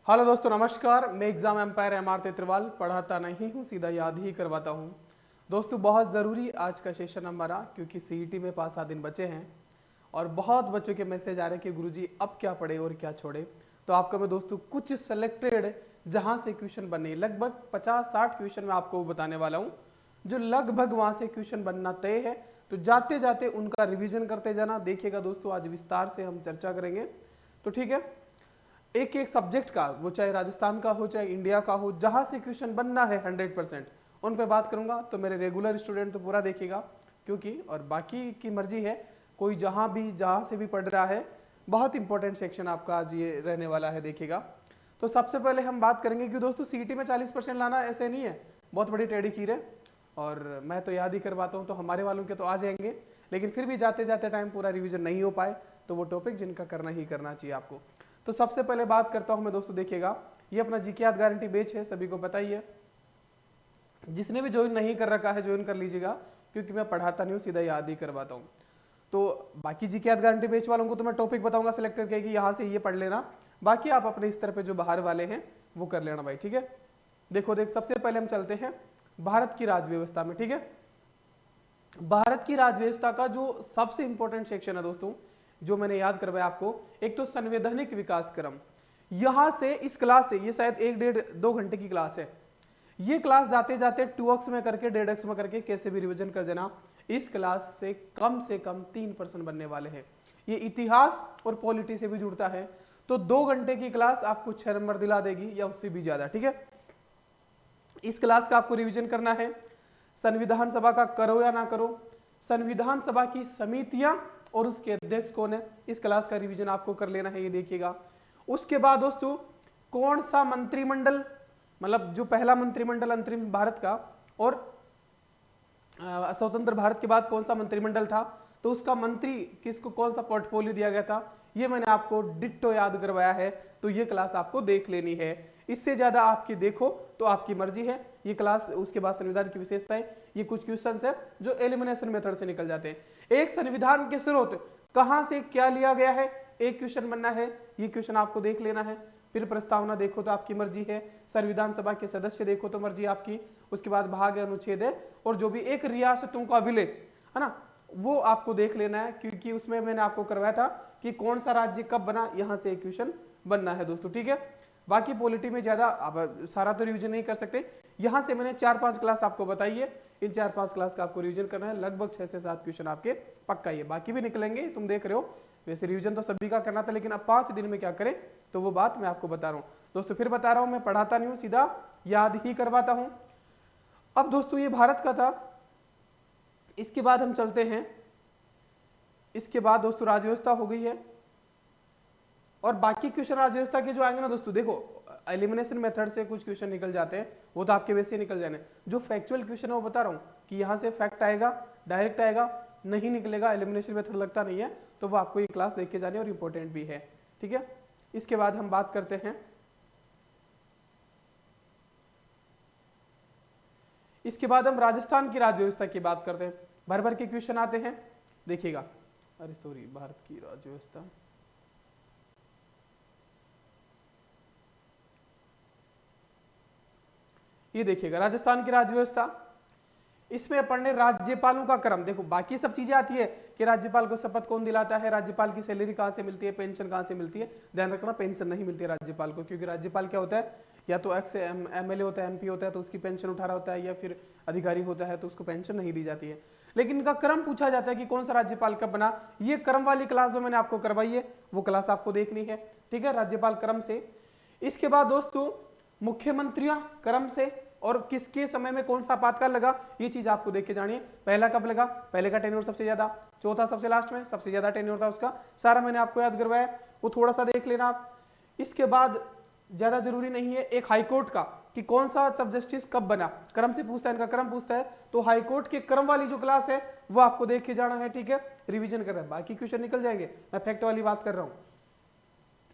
Hello दोस्तों, नमस्कार। मैं एग्जाम एम्पायर एम आर तेत्रवाल पढ़ाता नहीं हूँ, सीधा याद ही करवाता हूँ। दोस्तों, बहुत ज़रूरी आज का सेशन हमारा, क्योंकि सीईटी में 5-7 दिन बचे हैं और बहुत बच्चों के मैसेज आ रहे हैं कि गुरुजी अब क्या पढ़े और क्या छोड़े। तो आपको मैं दोस्तों कुछ सेलेक्टेड जहाँ से क्वेश्चन बने, लगभग 50-60 क्वेश्चन मैं आपको बताने वाला हूँ, जो लगभग वहाँ से क्वेश्चन बनना तय है। तो जाते जाते उनका रिविजन करते जाना। देखिएगा दोस्तों, आज विस्तार से हम चर्चा करेंगे। तो ठीक है, एक एक सब्जेक्ट का, वो चाहे राजस्थान का हो चाहे इंडिया का हो, जहां से क्वेश्चन बनना है 100% उन पे बात करूंगा। तो मेरे रेगुलर स्टूडेंट तो पूरा देखेगा, क्योंकि और बाकी की मर्जी है, कोई जहां से भी पढ़ रहा है। बहुत इंपॉर्टेंट सेक्शन आपका आज ये रहने वाला है, देखिएगा। तो सबसे पहले हम बात करेंगे कि दोस्तों सीईटी में 40% लाना ऐसे नहीं है, बहुत बड़ी टेढ़ी खीर है। और मैं तो याद ही करवाता हूँ, तो हमारे वालों के तो आ जाएंगे, लेकिन फिर भी जाते जाते टाइम पूरा रिवीजन नहीं हो पाए तो वो टॉपिक जिनका करना ही करना चाहिए आपको। तो सबसे पहले बात करता हूं मैं दोस्तों, देखिएगा, ये अपना जीके याद गारंटी बैच है, सभी को पता ही है। जिसने भी ज्वाइन नहीं कर रखा है ज्वाइन कर लीजिएगा, क्योंकि मैं पढ़ाता नहीं हूँ, सीधा याद ही करवाता हूँ। तो बाकी जीके याद गारंटी बैच वालों को तो मैं टॉपिक बताऊंगा सिलेक्ट करके कि यहाँ से ये पढ़ लेना, बाकी आप अपने स्तर पे जो बाहर वाले हैं वो कर लेना भाई, ठीक है। देख सबसे पहले हम चलते हैं भारत की राज्य व्यवस्था में, ठीक है। भारत की राज्य व्यवस्था का जो सबसे इंपॉर्टेंट सेक्शन है दोस्तों, जो मैंने याद करवाया आपको, एक तो संवैधानिक विकास क्रम। यहां से इस क्लास से, ये शायद 1-1.5-2 घंटे की क्लास है, ये क्लास जाते जाते 2x में करके 1.5x में करके कैसे भी रिवीजन कर देना। इस क्लास से कम 3% बनने वाले हैं। ये इतिहास और पॉलिटी से भी जुड़ता है, तो 2 घंटे की क्लास आपको 6 नंबर दिला देगी या उससे भी ज्यादा, ठीक है। इस क्लास का आपको रिवीजन करना है। संविधान सभा का करो या ना करो, संविधान सभा की समितियां और उसके अध्यक्ष कौन है, इस क्लास का रिवीजन आपको कर लेना है, ये देखिएगा। उसके बाद दोस्तों, कौन सा मंत्रिमंडल, मतलब जो पहला मंत्रिमंडल अंतरिम भारत का और स्वतंत्र भारत के बाद कौन सा मंत्रिमंडल था, तो उसका मंत्री किसको कौन सा पोर्टफोलियो दिया गया था, ये मैंने आपको डिट्टो याद करवाया है। तो ये क्लास आपको देख लेनी है, इससे ज्यादा आपकी देखो तो आपकी मर्जी है ये क्लास। उसके बाद संविधान की विशेषताएं, ये कुछ क्वेश्चन है जो एलिमिनेशन मेथड से निकल जाते हैं। एक संविधान के स्रोत कहां से क्या लिया गया है, एक क्वेश्चन बनना है, ये क्वेश्चन आपको देख लेना है। फिर प्रस्तावना देखो तो आपकी मर्जी है, संविधान सभा के सदस्य देखो तो मर्जी आपकी। उसके बाद भाग है, अनुच्छेद है, और जो भी एक रियासतों का विलय है ना, वो आपको देख लेना है, क्योंकि उसमें मैंने आपको करवाया था कि कौन सा राज्य कब बना, यहां से एक क्वेश्चन बनना है दोस्तों, ठीक है। बाकी पॉलिटी में ज्यादा अब सारा तो रिवीजन नहीं कर सकते, यहां से मैंने 4-5 क्लास आपको बताई है, इन 4-5 क्लास का आपको रिवीजन करना है। लगभग 6 से 7 क्वेश्चन आपके पक्का ही है, बाकी भी निकलेंगे, तुम देख रहे हो। वैसे रिवीजन तो सभी का करना था, लेकिन अब 5 दिन में क्या करें, तो वो बात मैं आपको बता रहा हूं दोस्तों। फिर बता रहा हूं, मैं पढ़ाता नहीं हूं, सीधा याद ही करवाता हूं। अब दोस्तों ये भारत का था। इसके बाद हम चलते हैं, इसके बाद दोस्तों राज्य व्यवस्था हो गई है, और बाकी क्वेश्चन राज्य व्यवस्था के जो आएंगे ना दोस्तों, देखो एलिमिनेशन मेथड से कुछ क्वेश्चन निकल जाते हैं, वो तो आपके वैसे ही निकल जाने। जो फैक्चुअल क्वेश्चन है वो बता रहा हूं कि यहां से फैक्ट आएगा, डायरेक्ट आएगा, नहीं निकलेगा, एलिमिनेशन मेथड लगता नहीं है, तो वो आपको ये क्लास देख के जानी और इंपॉर्टेंट भी है, ठीक है। इसके बाद हम बात करते हैं, इसके बाद हम राजस्थान की राज्य व्यवस्था की बात करते हैं। भर भर के क्वेश्चन आते हैं, देखिएगा। अरे सॉरी, भारत की राज्य व्यवस्था, ये देखिएगा राजस्थान की राज्य व्यवस्था। इसमें अपन ने राज्यपालों का क्रम, देखो बाकी सब चीजें आती है कि राज्यपाल को शपथ कौन दिलाता है, राज्यपाल की सैलरी कहां से मिलती है, पेंशन कहां से मिलती है। ध्यान रखना, पेंशन नहीं मिलती है राज्यपाल को, क्योंकि राज्यपाल क्या होता है, या तो एक्स एमएलए होता है, एमपी होता है, तो उसकी पेंशन उठा रहा होता है, या फिर अधिकारी होता है तो उसको पेंशन नहीं दी जाती है। लेकिन इनका क्रम पूछा जाता है कि कौन सा राज्यपाल कब बना, ये क्रम वाली क्लास जो मैंने आपको करवाई है वो क्लास आपको देखनी है, ठीक है, राज्यपाल क्रम से। इसके बाद दोस्तों मुख्यमंत्रियां क्रम से, और किसके समय में कौन सा आपातकाल लगा, ये चीज आपको देख के जानिए। पहला कब लगा, पहले का टेन्योर सबसे ज्यादा, चौथा सबसे लास्ट में सबसे ज्यादा टेन्योर था उसका, सारा मैंने आपको याद करवाया, वो थोड़ा सा देख लेना आप। इसके बाद ज्यादा जरूरी नहीं है, एक हाईकोर्ट का कि कौन सा चीफ जस्टिस कब बना, क्रम से पूछता है, इनका क्रम पूछता है, तो हाईकोर्ट के क्रम वाली जो क्लास है वो आपको देख के जाना है, ठीक है, रिवीजन कर रहा है। बाकी क्वेश्चन निकल जाएंगे, मैं फैक्ट वाली बात कर रहा हूं।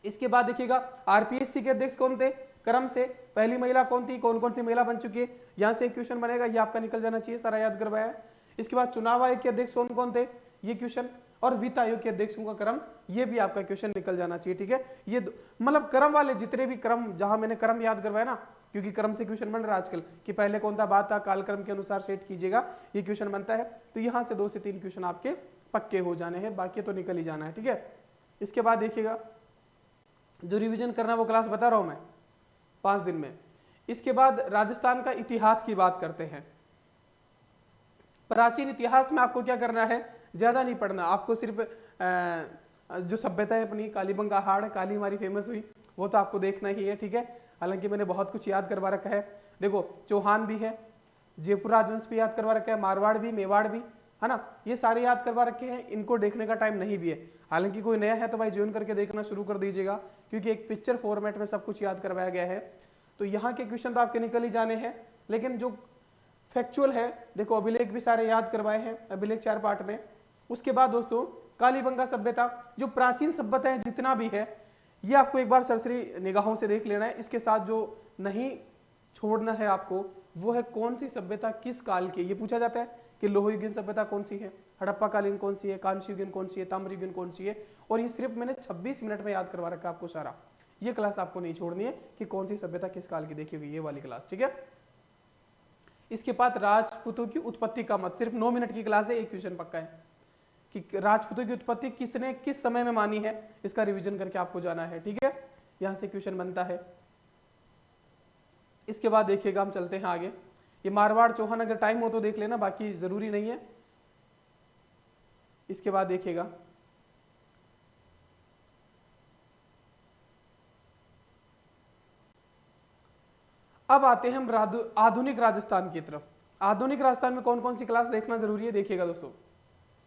इसके बाद देखिएगा आरपीएससी के अध्यक्ष कौन थे, क्रम से पहली महिला कौन थी, कौन कौन सी महिला बन चुकी है, यहां से एक क्वेश्चन बनेगा, ये आपका निकल जाना चाहिए, सारा याद करवाया है। इसके बाद चुनाव आयोग के अध्यक्ष कौन कौन थे, ये क्वेश्चन और वित्त आयोग के अध्यक्षों का क्रम, ये भी आपका क्वेश्चन निकल जाना चाहिए। ठीक है, ये मतलब क्रम वाले जितने भी क्रम, जहां मैंने क्रम याद करवाया ना, क्योंकि क्रम से क्वेश्चन बन रहा है आजकल कि पहले कौन सा बात था, कालक्रम के अनुसार सेट कीजिएगा, ये क्वेश्चन बनता है। तो यहां से 2 से 3 क्वेश्चन आपके पक्के हो जाने हैं, बाकी तो निकल ही जाना है। ठीक है, इसके बाद देखिएगा जो रिवीजन करना वो क्लास बता रहा हूं मैं 5 दिन में। इसके बाद राजस्थान का इतिहास की बात करते हैं। प्राचीन इतिहास में आपको क्या करना है, ज्यादा नहीं पढ़ना, आपको सिर्फ जो सभ्यता है अपनी, कालीबंगा हाड़, काली हमारी फेमस हुई, वो तो आपको देखना ही है। ठीक है, हालांकि मैंने बहुत कुछ याद करवा रखा है। देखो चौहान भी है, जयपुर राजवंश भी याद करवा रखा है, मारवाड़ भी, मेवाड़ भी, है ना, ये सारे याद करवा रखे हैं। इनको देखने का टाइम नहीं भी है, हालांकि कोई नया है तो भाई ज्वाइन करके देखना शुरू कर दीजिएगा, क्योंकि एक पिक्चर फॉर्मेट में सब कुछ याद करवाया गया है। तो यहाँ के क्वेश्चन तो आपके निकल ही जाने हैं, लेकिन जो फैक्चुअल है, देखो अभिलेख भी सारे याद करवाए हैं, अभिलेख 4 पार्ट में। उसके बाद दोस्तों कालीबंगा सभ्यता, जो प्राचीन सभ्यता है जितना भी है, ये आपको एक बार सरसरी निगाहों से देख लेना है। इसके साथ जो नहीं छोड़ना है आपको, वो है कौन सी सभ्यता किस काल की। ये पूछा जाता है कि लोहयुगीन सभ्यता कौन सी है, हड़प्पा कालीन कौन सी है, कांस्ययुगीन कौन सी है, ताम्रयुगीन कौन सी है। और ये सिर्फ मैंने 26 मिनट में याद करवा रखा है आपको सारा। ये क्लास आपको नहीं छोड़नी है कि कौन सी सभ्यता किस काल की देखी होगी, ये वाली क्लास। ठीक है, इसके बाद राजपूतों की उत्पत्ति का मत, सिर्फ 9 मिनट की क्लास है, एक क्वेश्चन पक्का है कि राजपूतों की उत्पत्ति किसने किस समय में मानी है, इसका रिवीजन करके आपको जाना है। ठीक है, यहां से क्वेश्चन बनता है। इसके बाद देखिएगा हम चलते हैं आगे, ये मारवाड़ चौहान अगर टाइम हो तो देख लेना, बाकी जरूरी नहीं है। इसके बाद देखिएगा अब आते हैं हम आधुनिक राजस्थान की तरफ। आधुनिक राजस्थान में कौन कौन सी क्लास देखना जरूरी है, देखिएगा दोस्तों।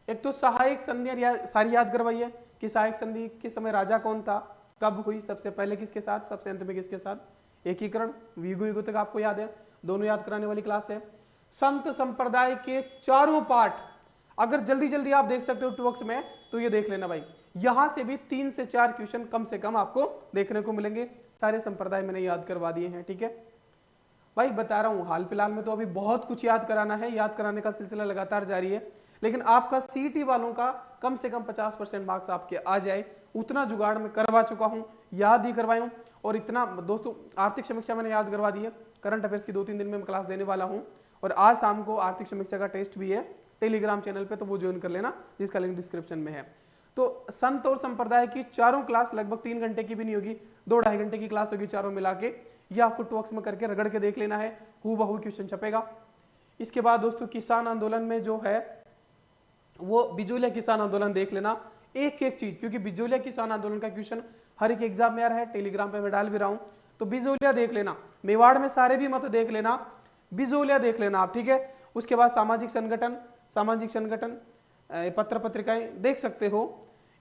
एक तो सहायक संधियां सारी याद करवाई है कि सहायक संधि के समय राजा कौन था, कब हुई, सबसे पहले किसके साथ, सबसे अंत में किसके साथ। एकीकरण युगो युगो तक आपको याद है, दोनों याद कराने वाली क्लास है। संत संप्रदाय के चारों पाठ अगर जल्दी जल्दी आप देख सकते हो टू में, तो ये देख लेना भाई, यहां से भी 3 से 4 क्वेश्चन कम से कम आपको देखने को मिलेंगे। सारे संप्रदाय मैंने याद करवा दिए हैं। ठीक है भाई, बता रहा हूं हाल फिलहाल में तो अभी बहुत कुछ याद कराना है, याद कराने का सिलसिला लगातार जारी है, लेकिन आपका सीईटी वालों का कम से कम 50% मार्क्स आपके आ जाए, उतना जुगाड़ में करवा चुका हूं, याद ही करवाया हूं। और इतना दोस्तों आर्थिक समीक्षा मैंने याद करवा दी है, करंट अफेयर्स की 2-3 दिन में मैं क्लास देने वाला हूं। और आज शाम को आर्थिक समीक्षा का टेस्ट भी है टेलीग्राम चैनल पे, तो वो ज्वाइन कर लेना, जिसका लिंक डिस्क्रिप्शन में है। तो संत और संप्रदाय की चारों क्लास लगभग 3 घंटे की भी नहीं होगी, 2-2.5 घंटे की क्लास होगी चारों मिला के। ये आपको टॉक्स में करके रगड़ के देख लेना है, हूबहू क्वेश्चन छपेगा। इसके बाद दोस्तों किसान आंदोलन में जो है वो बिजोलिया किसान आंदोलन देख लेना, एक एक चीज, क्योंकि बिजोलिया किसान आंदोलन का क्वेश्चन हर एक एग्जाम में आ रहा है, टेलीग्राम पे मैं डाल भी रहा हूं। तो बिजोलिया देख लेना, मेवाड़ में सारे भी मत देख लेना, बिजोलिया देख लेना आप। ठीक है, उसके बाद सामाजिक संगठन पत्र पत्रिकाएं देख सकते हो।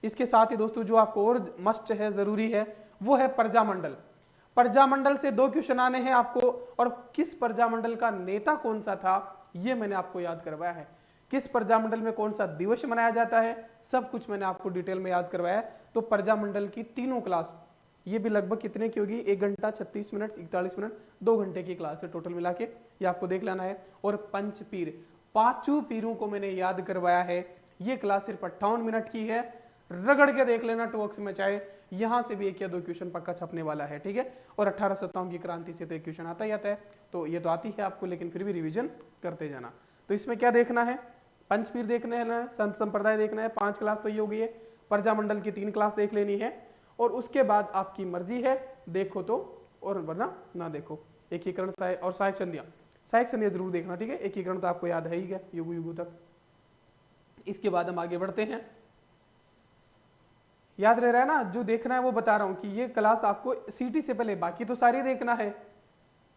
इसके साथ ही दोस्तों जो आपको और मस्ट है, जरूरी है, वो है प्रजामंडल। प्रजामंडल से 2 क्वेश्चन आने हैं आपको, और किस प्रजामंडल का नेता कौन सा था ये मैंने आपको याद करवाया है। किस प्रजामंडल में कौन सा दिवस मनाया जाता है, सब कुछ मैंने आपको डिटेल में याद करवाया है। तो प्रजामंडल की तीनों क्लास, ये भी लगभग कितने की होगी, 1 घंटा 36 मिनट 41 मिनट, 2 घंटे की क्लास है टोटल मिला के, ये आपको देख लेना है। और पंचपीर, 5 पीरों को मैंने याद करवाया है, ये क्लास सिर्फ 58 मिनट की है, रगड़ के देख लेना टॉक्स में, चाहे यहां से भी 1 या 2 क्वेश्चन पक्का छपने वाला है। ठीक है, और 1857 की क्रांति से तो 1 क्वेश्चन आता ही आता है, तो ये तो आती है आपको, लेकिन फिर भी रिवीजन करते जाना। तो इसमें क्या देखना है, पंचपीर देखना है, संत संप्रदाय देखना है, 5 क्लास तो ये हो गई है, प्रजामंडल की 3 क्लास देख लेनी है। और उसके बाद आपकी मर्जी है, देखो तो, और वरना ना देखो। एकीकरण और सहायक संधियां जरूर देखना। ठीक है, एकीकरण तो आपको याद है ही है युगो युगो तक। इसके बाद हम आगे बढ़ते हैं, याद रह रहा है ना, जो देखना है वो बता रहा हूं कि ये क्लास आपको सीटी से पहले, बाकी तो सारी देखना है,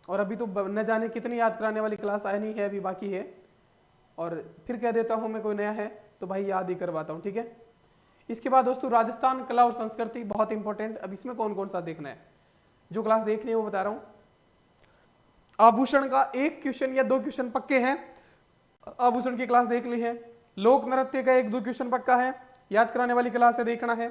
और अभी तो न जाने कितनी याद कराने वाली क्लास आनी है, अभी बाकी है। और फिर कह देता हूं मैं कोई नया है तो भाई याद ही करवाता हूं। ठीक है, इसके बाद दोस्तों राजस्थान कला और संस्कृति बहुत इंपॉर्टेंट। अब इसमें कौन कौन सा देखना है, जो क्लास देखनी है वो बता रहा हूं। आभूषण का 1 क्वेश्चन या 2 क्वेश्चन पक्के हैं, आभूषण की क्लास देख ली है। लोक नृत्य का 1-2 क्वेश्चन पक्का है, याद कराने वाली क्लास है, देखना है।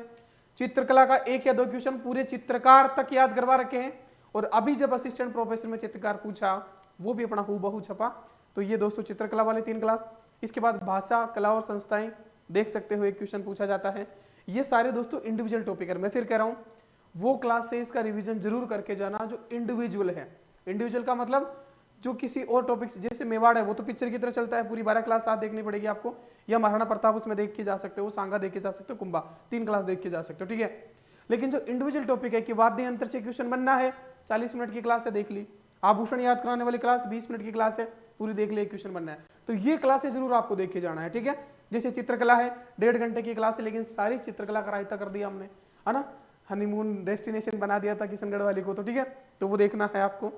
चित्रकला का 1 या 2 क्वेश्चन पूरे चित्रकार तक याद करवा रखे हैं, और अभी जब असिस्टेंट प्रोफेसर में चित्रकार पूछा वो भी अपना हूबहू छपा। तो ये दोस्तों चित्रकला वाले 3 क्लास। इसके बाद भाषा कला और संस्थाएं देख सकते हो एक क्वेश्चन पूछा जाता है। ये सारे दोस्तों इंडिविजुअल टॉपिक है। मैं फिर कह रहा हूँ वो क्लास से इसका रिवीजन जरूर करके जाना जो इंडिविजुअल है। इंडिविजुअल का मतलब जो किसी और टॉपिक्स, जैसे मेवाड़ है वो तो पिक्चर की तरह चलता है, पूरी 12 क्लास साथ देखनी पड़ेगी आपको, या महाराणा प्रताप उसमें देख के जा सकते हो, सांगा देख के जा सकते हो, कुंभा 3 क्लास देख के जा सकते हो, ठीक है। लेकिन जो इंडिविजुअल टॉपिक है कि वाद्य यंत्र से क्वेश्चन बनना है, 40 मिनट की क्लास है, देख ली। आभूषण याद कराने वाली क्लास 20 मिनट की क्लास है, पूरी देख ले, क्वेश्चन बनना है, तो ये क्लासेस जरूर आपको देख के जाना है, ठीक है। जैसे चित्रकला है 1.5 घंटे की क्लास है, लेकिन सारी चित्रकला का रायता कर दिया हमने, है ना, हनीमून डेस्टिनेशन बना दिया था किशनगढ़ वाली को, तो ठीक है, तो वो देखना है आपको।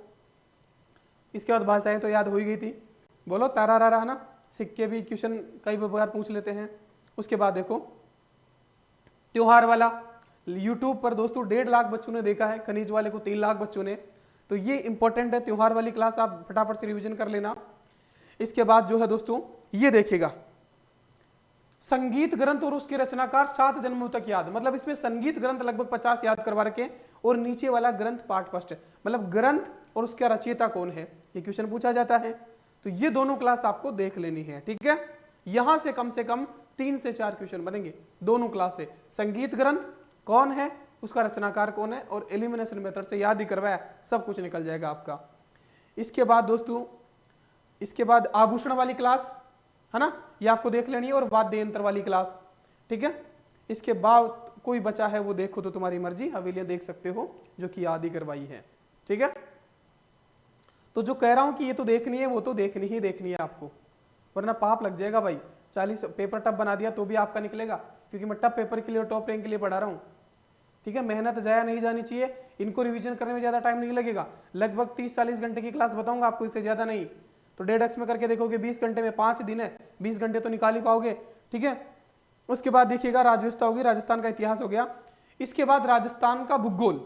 इसके बाद भाषाएं तो याद हो ही गई थी, बोलो तारा रा है ना, सिक्के भी क्वेश्चन कई बार पूछ लेते हैं। उसके बाद देखो त्योहार वाला, यूट्यूब पर दोस्तों 1.5 लाख बच्चों ने देखा है, खनिज वाले को 3 लाख बच्चों ने, तो ये इंपॉर्टेंट है, त्योहार वाली क्लास आप फटाफट से रिवीजन कर लेना। इसके बाद जो है दोस्तों ये देखिएगा संगीत ग्रंथ और उसके रचनाकार 7 जन्मों तक याद, मतलब इसमें संगीत ग्रंथ लगभग 50 याद करवा रखे, और नीचे वाला ग्रंथ पाठ फर्स्ट है, मतलब ग्रंथ और उसका रचयिता कौन है ये क्वेश्चन पूछा जाता है। तो ये दोनों क्लास आपको देख लेनी है, ठीक है। यहां से कम 3 से 4 क्वेश्चन बनेंगे दोनों क्लास से, संगीत ग्रंथ कौन है, उसका रचनाकार कौन है, और एलिमिनेशन मेथड से याद ही करवाया, सब कुछ निकल जाएगा आपका। इसके बाद दोस्तों, इसके बाद आभूषण वाली क्लास है ना, ये आपको देख लेनी है, और वाद्य यंत्र वाली क्लास, ठीक है। इसके बाद कोई बचा है वो देखो तो तुम्हारी मर्जी, हवेलियां देख सकते हो जो कि याद ही करवाई है, ठीक है। तो जो कह रहा हूं कि ये तो देखनी है, वो तो देखनी ही देखनी है आपको, वरना पाप लग जाएगा भाई। 40 पेपर टफ बना दिया तो भी आपका निकलेगा, क्योंकि मैं टफ पेपर के लिए और टॉप रैंक के लिए पढ़ा रहा हूं, ठीक है। मेहनत जाया नहीं जानी चाहिए, इनको रिवीजन करने में ज्यादा टाइम नहीं लगेगा, लगभग 30-40 घंटे की क्लास बताऊंगा आपको, इससे ज्यादा नहीं। तो 1.5x में करके देखोगे 20 घंटे में 5 दिन है, 20 घंटे तो निकाल ही पाओगे, ठीक है। उसके बाद देखिएगा राजव्यवस्था होगी, राजस्थान का इतिहास हो गया। इसके बाद राजस्थान का भूगोल,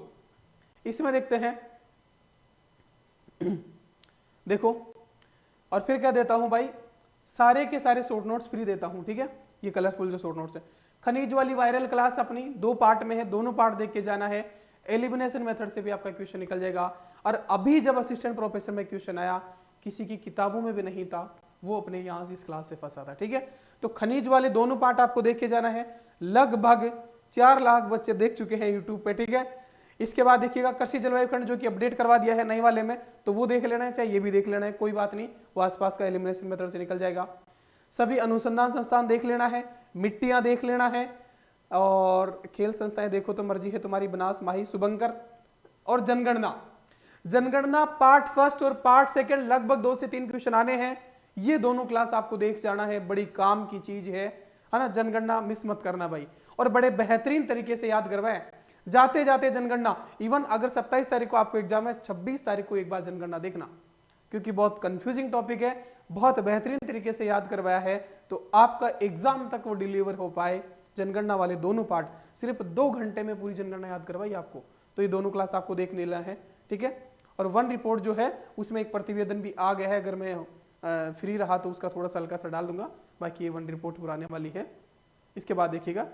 इसमें देखते हैं देखो, और फिर क्या देता हूं भाई, सारे के सारे शॉर्ट नोट्स फ्री देता हूं, ठीक है। ये कलरफुल जो शॉर्ट नोट्स है, खनिज वाली वायरल क्लास अपनी 2 पार्ट में है, दोनों पार्ट देख के जाना है, एलिमिनेशन मेथड से भी आपका क्वेश्चन निकल जाएगा। और अभी जब असिस्टेंट प्रोफेसर में क्वेश्चन आया, किसी की किताबों में भी नहीं था, वो अपने यहां से इस क्लास से फंसा था, ठीक है। तो खनिज वाले दोनों पार्ट आपको देखे जाना है, लगभग 4 लाख बच्चे देख चुके हैं यूट्यूब पे, ठीक है। इसके बाद देखिएगा कृषि जलवायु खंड जो कि अपडेट करवा दिया है नए वाले में, तो वो देख लेना है, चाहे ये भी देख लेना है, कोई बात नहीं, वो आसपास का एलिमिनेशन मेथड से निकल जाएगा। सभी अनुसंधान संस्थान देख लेना है, मिट्टियां देख लेना है, और खेल संस्थाएं देखो तो मर्जी है तुम्हारी, बनास, माही, शुभंकर, और जनगणना। जनगणना पार्ट फर्स्ट और पार्ट सेकंड लगभग 2 से 3 क्वेश्चन आने हैं, ये दोनों क्लास आपको देख जाना है, बड़ी काम की चीज है ना। जनगणना मिस मत करना भाई, और बड़े बेहतरीन तरीके से याद करवाए, जाते जाते जनगणना। इवन अगर 27 तारीख को आपको एग्जाम है, 26 तारीख को एक बार जनगणना देखना, क्योंकि बहुत कंफ्यूजिंग टॉपिक है, बहुत बेहतरीन तरीके से याद करवाया है, तो आपका एग्जाम तक वो डिलीवर हो पाए। जनगणना वाले दोनों पार्ट सिर्फ 2 घंटे में पूरी जनगणना याद करवाई आपको, तो ये दोनों क्लास आपको देख लेना है, ठीक है। और 1 रिपोर्ट जो है उसमें एक प्रतिवेदन भी आ गया है, अगर मैं फ्री रहा तो उसका थोड़ा सा हल्का सा डाल दूंगा, बाकी ये 1 रिपोर्ट पुराने वाली है। इसके बाद देखिएगा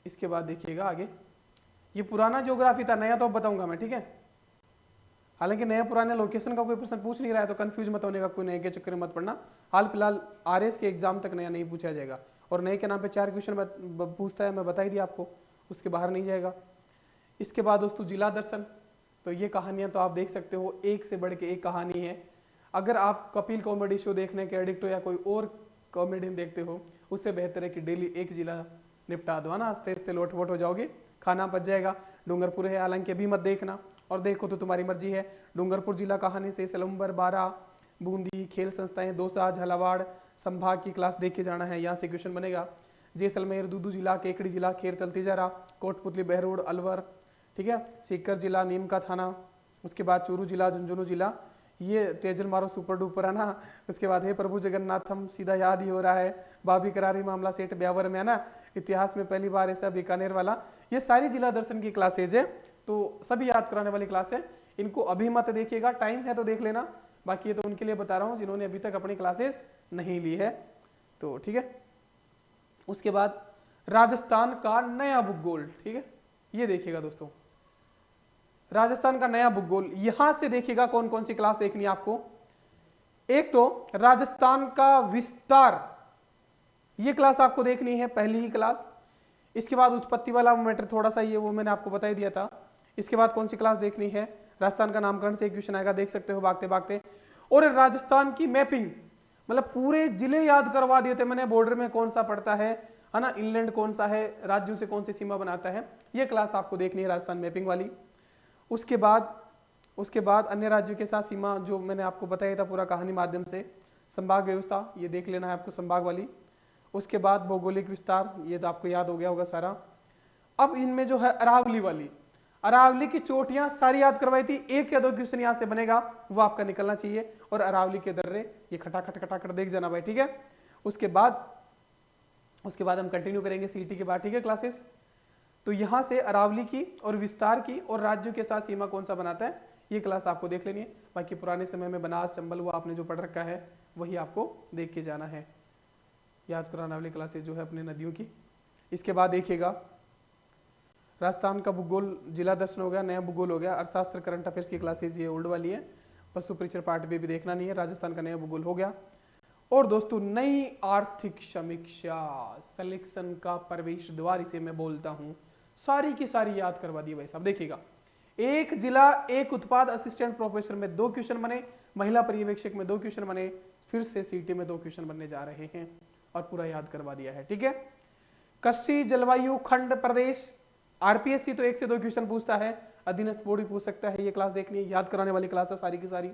इसके बाद देखिएगा आगे, ये पुराना ज्योग्राफी था, नया तो अब बताऊंगा मैं, ठीक है। हालांकि नया पुराने लोकेशन का कोई प्रश्न पूछ नहीं रहा है, तो कंफ्यूज मत होने का, कोई नए के चक्कर में मत पड़ना। हाल फिलहाल आरएस के एग्जाम तक नया नहीं पूछा जाएगा, और नए के नाम पे 4 क्वेश्चन पूछता है, मैं बता ही दिया आपको, उसके बाहर नहीं जाएगा। इसके बाद दोस्तों जिला दर्शन, तो ये कहानियां तो आप देख सकते हो, एक से बढ़ के एक कहानी है। अगर आप कपिल कॉमेडी शो देखने के एडिक्ट हो, या कोई और कॉमेडी देखते हो, उससे बेहतर है कि डेली एक जिला निपटा दो, है ना, आस्ते आस्ते लोट वोट हो जाओगे, खाना बच जाएगा। डूंगरपुर है, हालांकि अभी मत देखना, और देखो तो तुम्हारी मर्जी है। डूंगरपुर जिला कहानी से सलम्बर, बारा, बूंदी, खेल संस्थाएं, दौसा, झालावाड़ संभाग की क्लास देख के जाना है, यहाँ से क्वेश्चन बनेगा। जैसलमेर, दूदू जिला, केकड़ी जिला, खेर तलतीजारा, कोटपुतली, बहरोड, अलवर, ठीक है, सीकर जिला, नीम का थाना। उसके बाद चूरू जिला, झुंझुनू जिला, ये तेजल मारो सुपर डुपर, है ना। उसके बाद हे प्रभु जगन्नाथम, सीधा याद ही हो रहा है। बाबी करारी मामला सेठ ब्यावर में, है ना, इतिहास में पहली बार ऐसा बीकानेर वाला। ये सारी जिला दर्शन की क्लासेज है, तो सभी याद कराने वाली क्लास है। इनको अभी मत देखिएगा, टाइम है तो देख लेना, बाकी ये तो उनके लिए बता रहा हूँ जिन्होंने अभी तक अपनी क्लासेज नहीं ली है, तो ठीक है। उसके बाद राजस्थान का नया भूगोल, ठीक है, ये देखिएगा दोस्तों, राजस्थान का नया भूगोल। यहां से देखिएगा कौन कौन सी क्लास देखनी है आपको। एक तो राजस्थान का विस्तार, ये क्लास आपको देखनी है, पहली ही क्लास। इसके बाद उत्पत्ति वाला मैटर थोड़ा सा ये वो मैंने आपको बता ही दिया था। इसके बाद कौन सी क्लास देखनी है, राजस्थान का नामकरण से एक क्वेश्चन आएगा, देख सकते हो भागते भागते। और राजस्थान की मैपिंग, मतलब पूरे जिले याद करवा दिए थे मैंने, बॉर्डर में कौन सा पड़ता है ना, इनलैंड कौन सा है, राज्यों से कौन सी सीमा बनाता है, ये क्लास आपको देखनी है राजस्थान मैपिंग वाली। उसके बाद अन्य राज्यों के साथ सीमा जो मैंने आपको बताया था पूरा कहानी माध्यम से, संभाग व्यवस्था ये देख लेना है आपको, संभाग वाली। उसके बाद भौगोलिक विस्तार, ये तो आपको याद हो गया होगा सारा। अब इनमें जो है अरावली वाली, अरावली की चोटियां सारी याद करवाई थी, एक या दो क्वेश्चन यहां से बनेगा वो आपका निकलना चाहिए। और अरावली के दर्रे ये खटाखट देख जाना भाई, ठीक है। उसके बाद हम कंटिन्यू करेंगे सीईटी के बाद, ठीक है क्लासेस। तो यहां से अरावली की और विस्तार की और राज्यों के साथ सीमा कौन सा बनाता है, ये क्लास आपको देख लेनी है। बाकी पुराने समय में बनास चंबल वो आपने जो पढ़ रखा है वही आपको देख के जाना है, याद कराने वाली क्लासेस जो है अपने नदियों की। इसके बाद देखिएगा राजस्थान का भूगोल जिला दर्शन हो गया, नया भूगोल हो गया, अर्थशास्त्र करंट अफेयर्स की क्लासेस ये ओल्ड वाली है, पशु परिचर पार्ट भी देखना नहीं है, राजस्थान का नया भूगोल हो गया। और दोस्तों नई आर्थिक समीक्षा, सिलेक्शन का प्रवेश द्वार इसे मैं बोलता हूं, सारी की सारी याद करवा दी भाई साहब। देखिएगा एक जिला एक उत्पाद, असिस्टेंट प्रोफेसर में 2 क्वेश्चन बने, महिला पर्यवेक्षक में 2 क्वेश्चन बने, फिर से सीटी में 2 क्वेश्चन बनने जा रहे हैं और पूरा याद करवा दिया है, ठीक है। कृषि जलवायु खंड प्रदेश, आरपीएससी तो 1 से 2 क्वेश्चन पूछता है, अधीनस्थ बोर्ड भी पूछ सकता है, ये क्लास देखनी है, याद कराने वाली क्लास है सारी की सारी।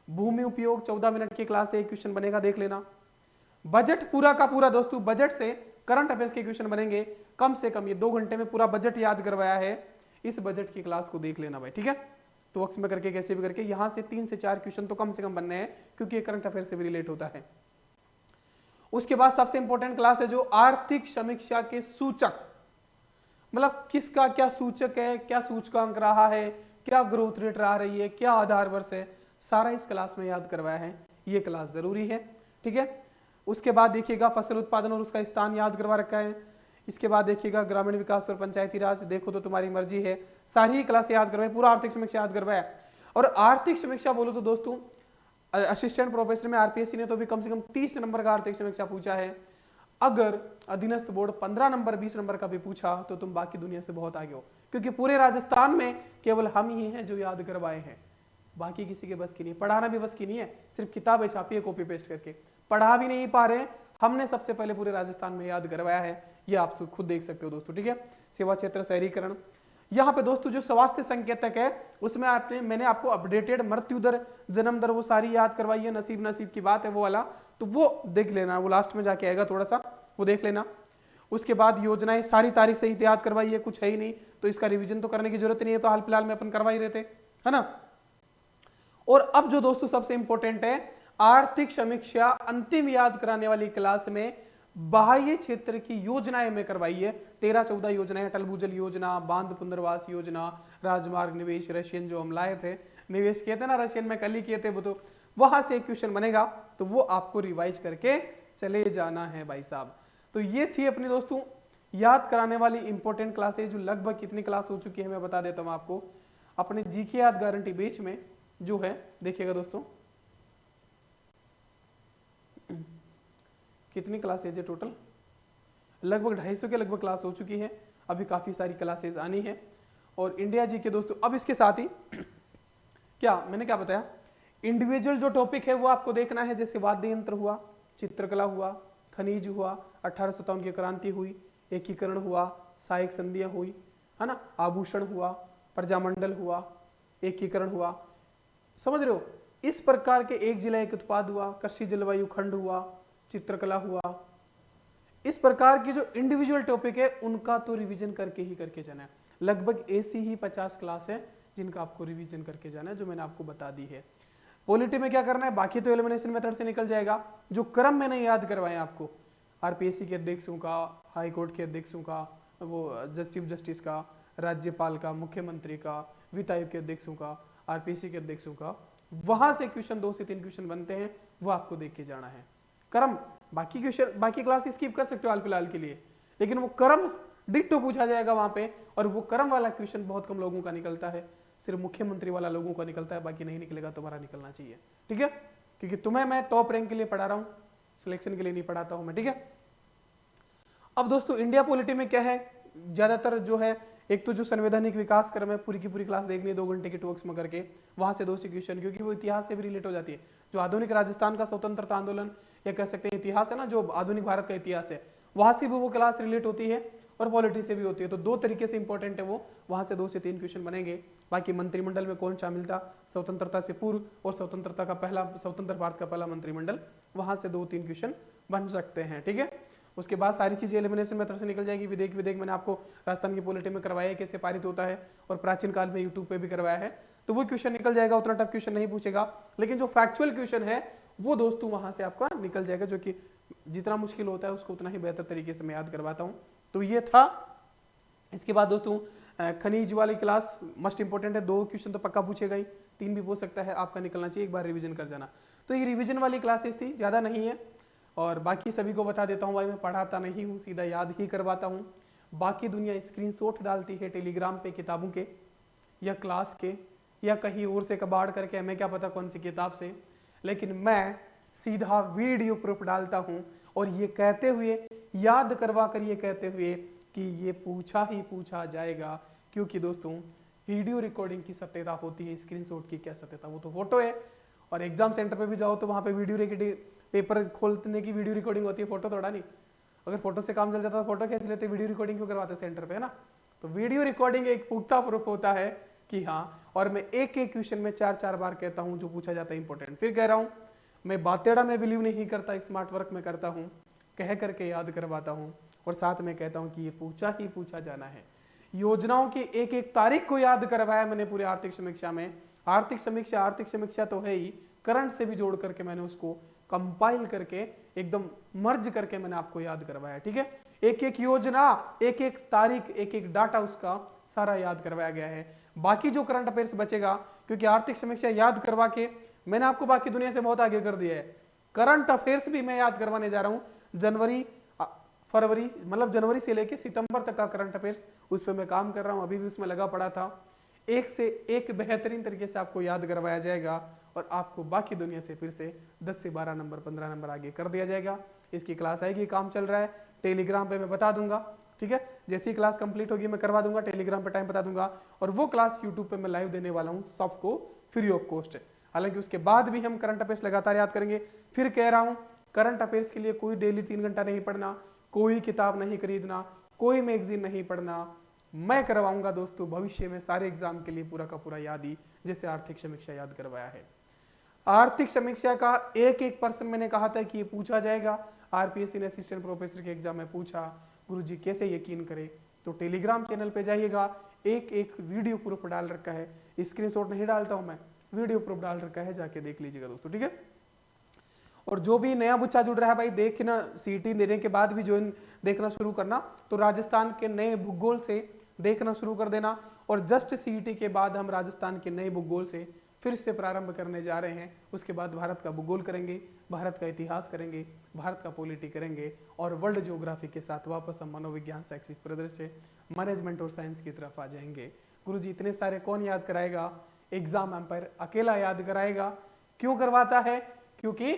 भूमि उपयोग 14 मिनट की क्लास है, 1 क्वेश्चन बनेगा, देख लेना। बजट पूरा का पूरा दोस्तों, बजट से करंट अफेयर्स के क्वेश्चन बनेंगे, कम से कम ये 2 घंटे में पूरा बजट याद करवाया है, इस बजट की क्लास को देख लेना भाई, ठीक है। तो वक्त में करके कैसे भी करके यहां से 3 से 4 क्वेश्चन तो कम से कम बनने हैं, क्योंकि ये करंट अफेयर से भी रिलेट होता है। उसके बाद सबसे इंपॉर्टेंट क्लास है जो आर्थिक समीक्षा के सूचक, मतलब किसका क्या सूचक है, क्या सूचकांक रहा है, क्या ग्रोथ रेट रहा रही है, क्या आधार वर्ष है, सारा इस क्लास में याद करवाया है, ये क्लास जरूरी है, ठीक है। उसके बाद देखिएगा फसल उत्पादन और उसका स्थान याद करवा रखा है। इसके बाद देखिएगा ग्रामीण विकास और पंचायती राज, देखो तो तुम्हारी मर्जी है, सारी क्लास याद करवाए, पूरा आर्थिक समीक्षा याद करवाया। और आर्थिक समीक्षा बोलो तो दोस्तों असिस्टेंट प्रोफेसर में आरपीएससी ने तो भी कम से कम 30 नंबर का आर्थिक समीक्षा पूछा है। अगर अधीनस्थ बोर्ड 15 नंबर 20 नंबर का भी पूछा तो तुम बाकी दुनिया से बहुत आगे हो, क्योंकि पूरे राजस्थान में केवल हम ही हैं जो याद करवाए हैं, बाकी किसी के बस की नहीं, पढ़ाना भी बस की नहीं है, सिर्फ किताबें छापी है कॉपी पेस्ट करके, पढ़ा भी नहीं पा रहे, हमने सबसे पहले पूरे राजस्थान में याद करवाया है, ये आप खुद देख सकते हो दोस्तों, ठीक है। सेवा क्षेत्र शहरीकरण, यहाँ पे दोस्तों जो स्वास्थ्य संकेतक है उसमें मैंने आपको अपडेटेड मृत्यु दर जन्म दर वो सारी याद करवाई है, नसीब की बात है वो वाला, तो वो देख लेना, वो लास्ट में जाके आएगा, थोड़ा सा वो देख लेना। उसके बाद योजनाएं सारी तारीख सही याद करवाई है, कुछ है ही नहीं तो इसका रिवीजन तो करने की जरूरत नहीं है, तो हाल फिलहाल में अपन करवा ही रहे थे, है ना। और अब जो दोस्तों सबसे इंपॉर्टेंट है आर्थिक समीक्षा अंतिम याद कराने वाली क्लास में बाह्य क्षेत्र की योजनाएं में करवाई है, 13-14 योजनाएं, अटल भूजल योजना, बांध पुनर्वास योजना, राजमार्ग निवेश, रशियन जो हम लाए थे, निवेश किए थे ना रशियन में, कल ही किए थे वो, तो वहां से एक क्वेश्चन बनेगा, तो वो आपको रिवाइज करके चले जाना है भाई साहब। तो ये थी अपनी दोस्तों याद कराने वाली इंपॉर्टेंट क्लासेज, जो लगभग कितनी क्लास हो चुकी है मैं बता देता हूं आपको। अपने जीके याद गारंटी बैच में जो है देखिएगा दोस्तों कितनी क्लासेज है टोटल, लगभग 250 के लगभग क्लास हो चुकी है, अभी काफी सारी क्लासेज आनी है। और इंडिया जी के दोस्तों अब इसके साथ ही क्या मैंने क्या बताया, इंडिविजुअल जो टॉपिक है वो आपको देखना है, जैसे वाद्य यंत्र हुआ, चित्रकला हुआ, खनिज हुआ, 1857 की क्रांति हुई, एकीकरण हुआ, सहायक संधियां हुई, है ना, आभूषण हुआ, प्रजामंडल हुआ, एकीकरण हुआ, समझ रहे हो। इस प्रकार के एक जिला एक उत्पाद हुआ, कृषि जलवायु खंड हुआ, चित्रकला हुआ, इस प्रकार की जो इंडिविजुअल टॉपिक है उनका तो रिवीजन करके ही करके जाना है। लगभग ऐसी ही 50 क्लास है जिनका आपको रिवीजन करके जाना है, जो मैंने आपको बता दी है। पॉलिटी में क्या करना है, बाकी तो एलिमिनेशन मेथड से निकल जाएगा, जो क्रम मैंने याद करवाए आपको, आरपीएससी के अध्यक्षों का, हाई कोर्ट के अध्यक्षों का, वो चीफ जस्टिस का, राज्यपाल का, मुख्यमंत्री का, वित्त आयोग के अध्यक्षों का, आरपीएससी के अध्यक्षों का, वहां से क्वेश्चन 2 से 3 क्वेश्चन बनते हैं, वो आपको देख के जाना है क्रम। बाकी क्वेश्चन बाकी क्लास स्किप कर सकते हो हाल फिलहाल के लिए, लेकिन वो क्रम डिट्टो पूछा जाएगा वहां पे, और वो क्रम वाला क्वेश्चन बहुत कम लोगों का निकलता है, सिर्फ मुख्यमंत्री वाला लोगों का निकलता है, बाकी नहीं निकलेगा, तुम्हारा निकलना चाहिए, ठीक है। क्योंकि तुम्हें मैं टॉप रैंक के लिए पढ़ा रहा हूँ, सिलेक्शन के लिए नहीं पढ़ाता हूँ मैं, ठीक है। अब दोस्तों इंडिया पॉलिटी में क्या है, ज्यादातर जो है एक तो जो संवैधानिक विकास क्रम है पूरी की पूरी क्लास देखनी है 2 घंटे की टॉक्स में करके, वहां से 2 क्वेश्चन, क्योंकि वो इतिहास से भी रिलेट हो जाती है। जो आधुनिक राजस्थान का स्वतंत्रता आंदोलन या कह सकते हैं इतिहास है ना, जो आधुनिक भारत का इतिहास है, वहां से भी वो क्लास रिलेट होती है और पॉलिटी से भी होती है। तो 2 तरीके से इंपॉर्टेंट है वो, वहां से 2 से 3 क्वेश्चन बनेंगे। बाकी मंत्रिमंडल में कौन शामिल था स्वतंत्रता से पूर्व और स्वतंत्रता का पहला, स्वतंत्र भारत का पहला मंत्रिमंडल, वहां से 2-3 क्वेश्चन बन सकते हैं, ठीक है। उसके बाद सारी चीजें एलिमिनेशन मेथड से निकल जाएगी। विधेयक मैंने आपको राजस्थान की पॉलिटी में करवाया है कैसे पारित होता है, और प्राचीन काल में यूट्यूब पे भी करवाया है, तो वो क्वेश्चन निकल जाएगा। उतना टफ क्वेश्चन नहीं पूछेगा, लेकिन जो फैक्चुअल क्वेश्चन है वो दोस्तों वहां से आपका निकल जाएगा, जो कि जितना मुश्किल होता है उसको उतना ही बेहतर तरीके से मैं याद करवाता हूँ। तो ये था। इसके बाद दोस्तों खनिज वाली क्लास मस्ट इंपॉर्टेंट है, 2 क्वेश्चन तो पक्का पूछेगा ही, 3 भी पूछ सकता है, आपका निकलना चाहिए, एक बार रिवीजन कर जाना। तो ये रिवीजन वाली क्लासेस थी, ज्यादा नहीं है। और बाकी सभी को बता देता हूँ भाई, मैं पढ़ाता नहीं हूँ, सीधा याद ही करवाता हूँ। बाकी दुनिया स्क्रीनशॉट डालती है टेलीग्राम पे किताबों के या क्लास के या कहीं और से कबाड़ करके, हमें क्या पता कौन सी किताब से, लेकिन मैं सीधा वीडियो प्रूफ डालता हूँ। और ये कहते हुए, याद करवा कर ये कहते हुए कि ये पूछा ही पूछा जाएगा, क्योंकि दोस्तों वीडियो रिकॉर्डिंग की सत्यता होती है, स्क्रीनशॉट की क्या सत्यता, वो तो फोटो है। और एग्जाम सेंटर पे भी जाओ तो वहां पे वीडियो रिकॉर्डिंग, पेपर खोलने की वीडियो रिकॉर्डिंग होती है, फोटो थोड़ा नहीं। अगर फोटो से काम चल जाता तो फोटो खींच लेते, वीडियो रिकॉर्डिंग क्यों करवाते सेंटर पे, है ना। तो वीडियो रिकॉर्डिंग एक पुख्ता प्रूफ होता है कि हाँ, और मैं एक एक क्वेश्चन में 4-4 बार कहता हूँ जो पूछा जाता है इंपॉर्टेंट। फिर कह रहा हूँ, मैं बातेड़ा में बिलीव नहीं करता, स्मार्ट वर्क में करता हूँ, कह करके याद करवाता हूँ, और साथ में कहता हूँ कि ये पूछा ही पूछा जाना है। योजनाओं की एक एक तारीख को याद करवाया मैंने पूरे आर्थिक समीक्षा में। आर्थिक समीक्षा तो है ही, करंट से भी जोड़ करके मैंने उसको कंपाइल करके एकदम मर्ज करके मैंने आपको याद करवाया, ठीक है। एक एक योजना, एक एक तारीख, एक एक डाटा उसका सारा याद करवाया गया है। बाकी जो करंट अफेयर्स बचेगा, क्योंकि आर्थिक समीक्षा याद करवा के मैंने आपको बाकी दुनिया से बहुत आगे कर दिया है, करंट अफेयर्स भी मैं याद करवाने जा रहा हूं। फरवरी मतलब जनवरी से लेके सितंबर तक का करंट अफेयर्स, उस पर मैं काम कर रहा हूं, अभी भी उसमें लगा पड़ा था। एक से एक बेहतरीन तरीके से आपको याद करवाया जाएगा, और आपको बाकी दुनिया से फिर से 10 से 12 नंबर 15 नंबर आगे कर दिया जाएगा। इसकी क्लास आएगी, काम चल रहा है, टेलीग्राम पे मैं बता दूंगा, ठीक है। जैसी क्लास कंप्लीट होगी मैं करवा दूंगा, टेलीग्राम पे टाइम बता दूंगा, और वो क्लास यूट्यूब पे मैं लाइव देने वाला हूँ सबको फ्री ऑफ कॉस्ट। हालांकि उसके बाद भी हम करंट अफेयर्स लगातार याद करेंगे। फिर कह रहा हूँ, करंट अफेयर्स के लिए कोई डेली 3 घंटा नहीं पढ़ना, कोई किताब नहीं खरीदना, कोई मैगजीन नहीं पढ़ना। मैं करवाऊंगा दोस्तों भविष्य में सारे एग्जाम के लिए पूरा का पूरा याद ही, जैसे आर्थिक समीक्षा याद करवाया है। आर्थिक समीक्षा का एक एक पर्सन मैंने कहा था कि ये पूछा जाएगा। आरपीएससी ने असिस्टेंट प्रोफेसर के एग्जाम में पूछा, गुरुजी कैसे यकीन करें, तो टेलीग्राम चैनल पे जाइएगा, एक एक वीडियो प्रूफ डाल रखा है, स्क्रीनशॉट नहीं डालता हूं मैं, वीडियो प्रूफ डाल रखा है, जाके देख लीजिएगा दोस्तों, ठीक है। और जो भी नया बच्चा जुड़ रहा है भाई, देखना सीईटी देने के बाद भी जो देखना शुरू करना, तो राजस्थान के नए भूगोल से देखना शुरू कर देना। और जस्ट सीईटी के बाद हम राजस्थान के नए भूगोल से फिर से प्रारंभ करने जा रहे हैं। उसके बाद भारत का भूगोल करेंगे, भारत का इतिहास करेंगे, भारत का पॉलिटी करेंगे, और वर्ल्ड ज्योग्राफी के साथ वापस हम मनोविज्ञान, शैक्षिक परिदृश्य, मैनेजमेंट और साइंस की तरफ आ जाएंगे। गुरुजी इतने सारे कौन याद कराएगा, एग्जाम एम्पायर अकेला याद कराएगा। क्यों करवाता है? क्योंकि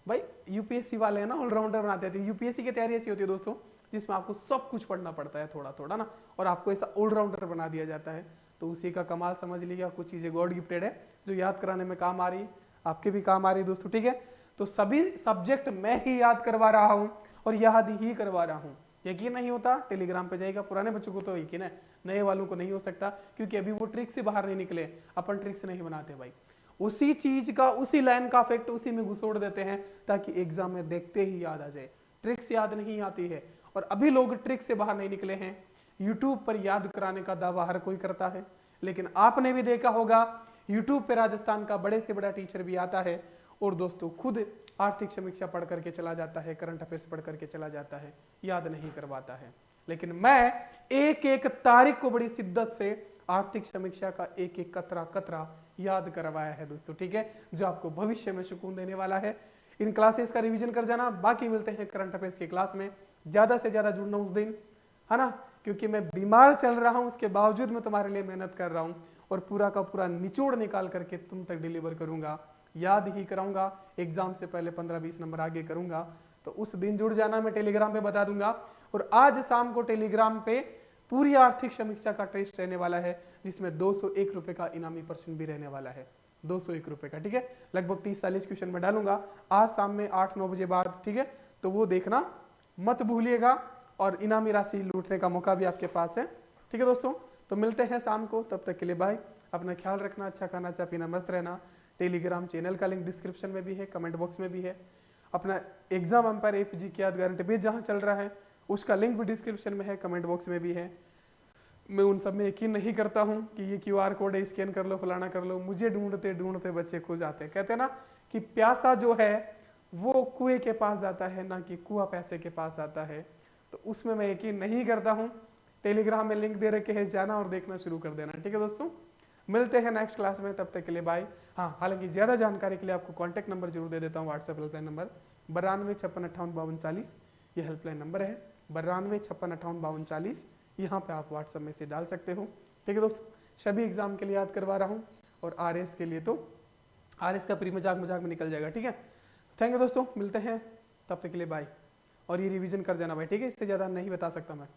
भाई यूपीएससी वाले हैं ना, ऑलराउंडर बनाते हैं। यूपीएससी की तैयारी ऐसी होती है दोस्तों, जिसमें आपको सब कुछ पढ़ना पड़ता है थोड़ा थोड़ा ना, और आपको ऐसा ऑलराउंडर बना दिया जाता है। तो उसी का कमाल समझ लीजिएगा। कुछ चीजें गॉड गिफ्टेड है जो याद कराने में काम आ रही, आपके भी काम आ रही दोस्तों, ठीक है। तो सभी सब्जेक्ट मैं ही याद करवा रहा हूं और याद ही करवा रहा हूं। यकीन नहीं होता टेलीग्राम पे जाएगा, पुराने बच्चों को तो यकीन है, नए वालों को नहीं हो सकता, क्योंकि अभी वो ट्रिक से बाहर नहीं निकले। अपन ट्रिक से नहीं बनाते भाई, उसी चीज का, उसी लाइन का इफेक्ट उसी में घुसोड़ देते हैं, ताकि एग्जाम में देखते ही याद आ जाए। ट्रिक्स याद नहीं आती है, और अभी लोग ट्रिक से बाहर नहीं निकले हैं। यूट्यूब पर याद कराने का दावा हर कोई करता है, लेकिन आपने भी देखा होगा यूट्यूब पे राजस्थान का बड़े से बड़ा टीचर भी आता है, और दोस्तों खुद आर्थिक समीक्षा पढ़ करके चला जाता है, करंट अफेयर्स पढ़ करके चला जाता है, याद नहीं करवाता है। लेकिन मैं एक एक तारीख को बड़ी शिद्दत से आर्थिक समीक्षा का एक एक कतरा कतरा याद करवाया है दोस्तों, ठीक है, जो आपको भविष्य में सुकून देने वाला है। इन क्लासेस का रिवीजन कर जाना। बाकी मिलते हैं करंट अफेयर्स की क्लास में। ज्यादा से ज्यादा जुड़ना उस दिन, है ना, क्योंकि मैं बीमार चल रहा हूं, उसके बावजूद मैं तुम्हारे लिए मेहनत कर रहा हूं, और पूरा का पूरा निचोड़ निकाल करके तुम तक डिलीवर करूंगा। याद ही कराऊंगा, एग्जाम से पहले 15-20 नंबर आगे करूंगा। तो उस दिन जुड़ जाना, मैं टेलीग्राम पे बता दूंगा। और आज शाम को टेलीग्राम पे पूरी आर्थिक समीक्षा का टेस्ट रहने वाला है, जिसमें 201 रुपए का इनामी प्रश्न भी रहने वाला है, 201 रुपए का, ठीक है। लगभग 30-40 क्वेश्चन में डालूंगा आज शाम में 8-9 बजे बाद, ठीक है। तो वो देखना मत भूलिएगा, और इनामी राशि लूटने का मौका भी आपके पास है, ठीक है दोस्तों। तो मिलते हैं शाम को, तब तक के लिए बाय। अपना ख्याल रखना, अच्छा खाना अच्छा पीना, मस्त रहना। टेलीग्राम चैनल का लिंक डिस्क्रिप्शन में भी है, कमेंट बॉक्स में भी है। अपना एग्जाम एम्पायर एपीजी की याद गारंटी बेस जहाँ चल रहा है उसका लिंक भी डिस्क्रिप्शन में है, कमेंट बॉक्स में भी है। मैं उन सब में यकीन नहीं करता हूँ कि ये QR कोड है, स्कैन कर लो, फलाना कर लो। मुझे ढूंढते ढूंढते बच्चे खो जाते हैं। कहते हैं ना कि प्यासा जो है वो कुएं के पास जाता है, ना कि कुआं पैसे के पास आता है। तो उसमें मैं यकीन नहीं करता हूँ। टेलीग्राम में लिंक दे रखे हैं, जाना और देखना शुरू कर देना, ठीक है दोस्तों। मिलते हैं नेक्स्ट क्लास में, तब तक के लिए बाय। हाँ, हालांकि ज़्यादा जानकारी के लिए आपको कॉन्टैक्ट नंबर जरूर दे देता हूँ, व्हाट्सएप हेल्पलाइन नंबर 9256585240, ये हेल्पलाइन नंबर है 9256585240। यहाँ पे आप व्हाट्सएप मैसेज डाल सकते हो, ठीक है दोस्तों। सभी एग्जाम के लिए याद करवा रहा हूँ, और RS के लिए तो RS का प्री मजाक मजाक में निकल जाएगा, ठीक है। थैंक यू दोस्तों, मिलते हैं, तब तक के लिए बाय। और ये रिवीजन कर जाना भाई, ठीक है, इससे ज़्यादा नहीं बता सकता मैं।